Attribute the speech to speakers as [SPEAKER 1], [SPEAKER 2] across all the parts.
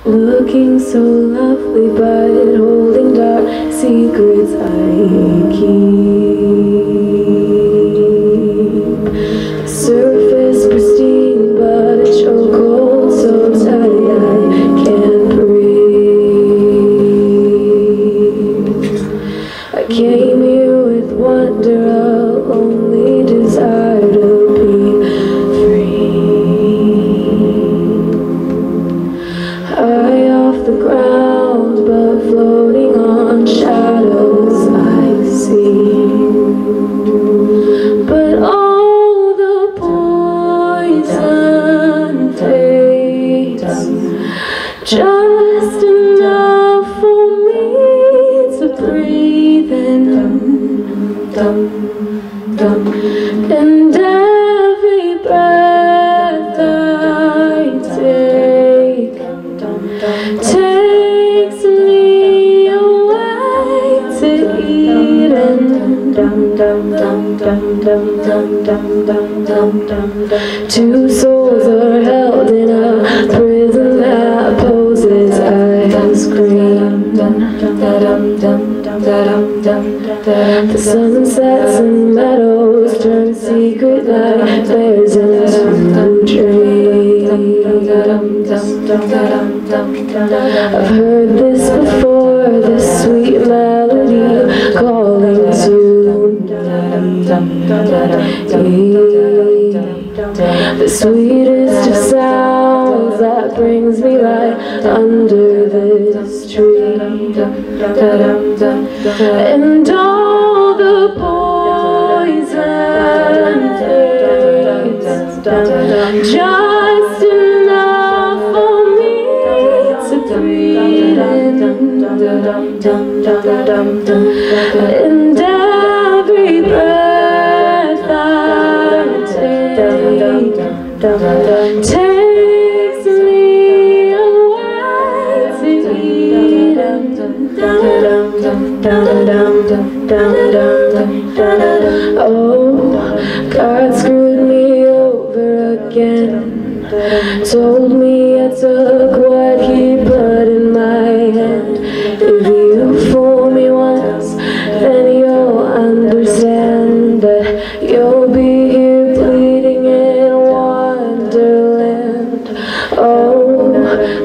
[SPEAKER 1] looking so lovely, but holding dark secrets I keep. The surface pristine, but a chokehold so tight I can't breathe. I came here with wonder, a lonely desire to be high off the ground, but floating on shadows I see. But all the poison fades, just enough for me to breathe in. And every breath I take takes me away to Eden. Two souls are held in a prison that poses ice cream. The sun sets and meadows turn secret nightmares into dreams. I've heard this before, this sweet melody calling to me. The sweetest of sounds that brings me light under this tree. And all the poison fades, just enough for me to breathe in. And every breath I take takes me away to Eden. Oh, God screwed me over again, told me I took what he put in my hand. If you fool me once, then you'll understand that you'll be here bleeding in wonderland. Oh,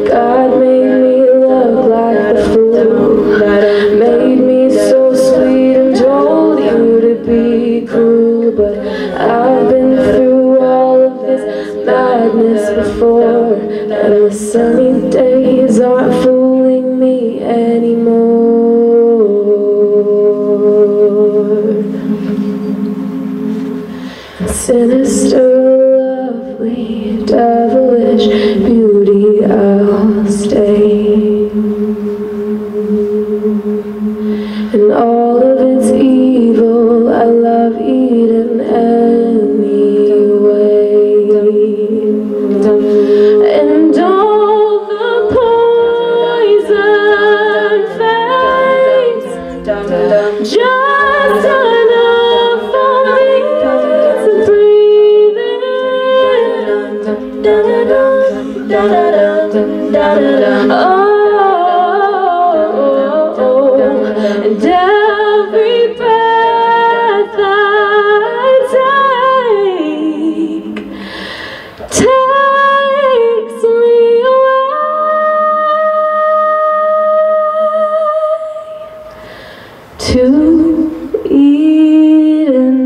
[SPEAKER 1] God made me look like the fool, made me so sweet and told you to be cruel. But I've been through all of this madness before, and the sunny days aren't fooling me anymore. Sinister, lovely, devilish beauty, I'll stay. And all of its evil, I love Eden anyway. And all the poison fades, just enough for me to breathe in. And every breath I take takes me away to Eden.